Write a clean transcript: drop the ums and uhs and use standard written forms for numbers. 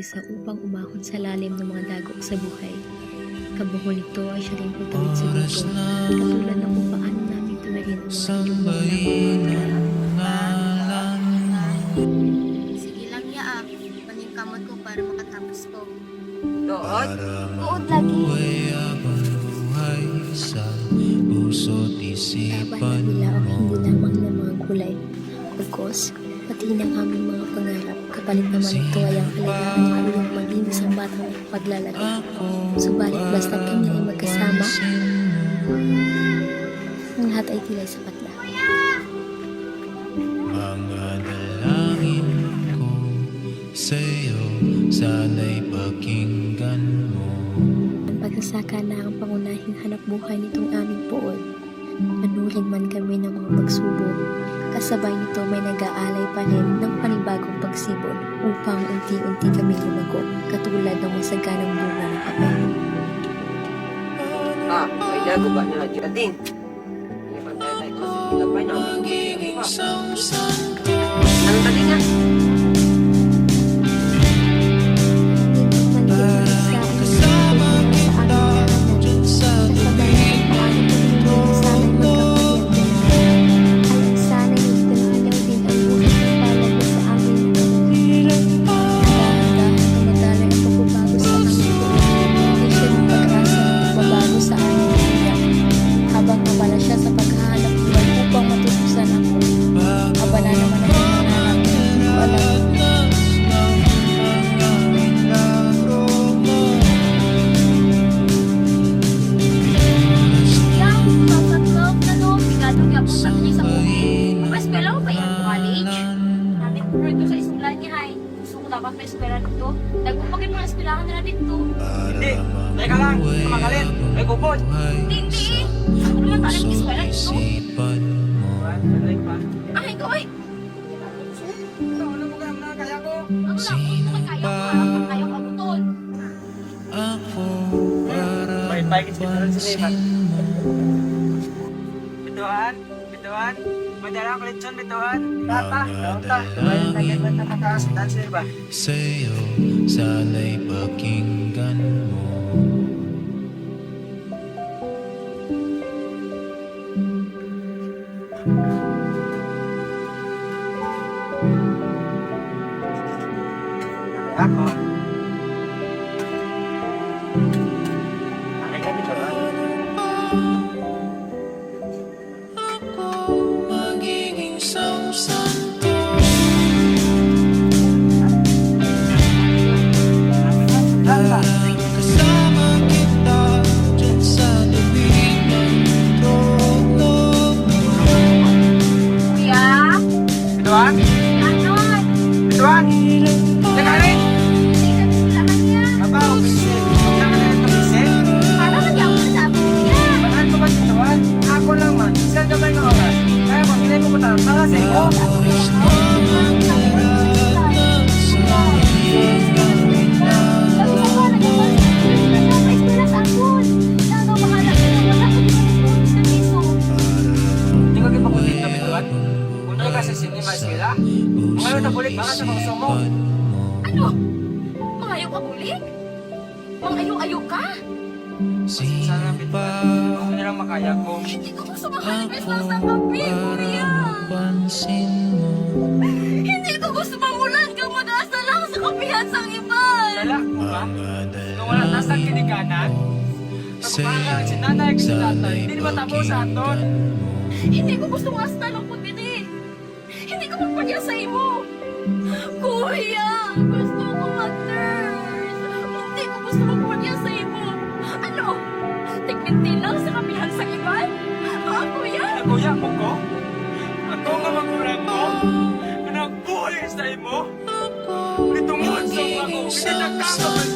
isa upang umahon sa lalim ng mga dagok sa buhay. Kabuhol nito ay siya rin pagtawid sa gutom, katulad ng kung paano namin tuwirin ang mga inyong Sige lang yaak, paningkamot ko para makatapos ko. Doon? Uod lagi. Laban na nila o hindi lamang ng mga kulay. Pagkos, pati ng aming mga pangarap, kapalit naman ito ay ang kailangan aming maging isang batang paglalaro. Subalit basta kami ay magkasama, ang lahat ay tilay sapat na. Mga dalangin ko sa'yo, sana'y pakinggan mo. Ang pagsasaka na ang pangunahing hanap buhay nitong aming poon. Manuring man kami ng mga pagsubok, kasabay nito may nag-aalay pa rin ng panibagong pagsibol upang unti-unti kami lumago, katulad ng masaganang bunga ng kape. May dago ba na dyan? Hindi pa tayo kasi pinapay na. Ano tadi nga? Dapat may eskwela dito. Nagpapagin mo na eskwelahan nila dito. Hindi. Teka lang. Kumakalit. May kupon. Hindi. Ako naman talang eskwela dito. Ay, ito ay. Ano mo kaya mga kaya ko? Ano lang, kung may kaya ko, harap kayo kabutol. May paikit bituan sa liman. Bituan? Bituan? May dala ko lechon bituan? Tata? Tata? Bayan tagay mo na makakasitan sa iba. Sa'yo, sana'y pakinggan mo. Ako? Ano ka bituan? Magiging samsanto. Kasama kita dyan sa labing ng trono. Kuya? Bituan? Ganon! Bituan? Teka rin! Hindi ka eskwelahan niya. Aba, opisip. Huwag na ka na yung opisip. Para hindi ako nasabi niya. Bataan ko ba bituan? Ako lang man. Isang gabay ng oras. Kaya mo, hinay mo ko tayo. Para sa iyo. Hindi ko kipakulit na bituan. Punta ka sa sinima eskwela. Ngayon na bulik baka sa mga sumo. Ano? Mangayo ka bulik? Mangayo-ayo ka? Sana bituan. Kung nilang makaya ko. Hindi ko gusto makalipis lang sa kape, kuya. Pansin mo. Hindi ko gusto mamulan kang mag-asa lang sa kapihan sang iban. Dala mo ba? Mga Nung wala nasa dalangin kinikanan. Kapag si nanay at si tatay. Hindi naman tamo sa aton. Hindi ko gusto masta ng pagdini. Hindi ko magpagya sa imo. Kuya, gusto ko mag-nurse. Hindi ko gusto magpagya sa imo. Ano? Tigminti lang sa kapihan sang iban? Kuya? Naguya mo ko? Ako nga magulang mo? Nagbuhay sa imo? Nitungod sa ako, hindi nagkakabal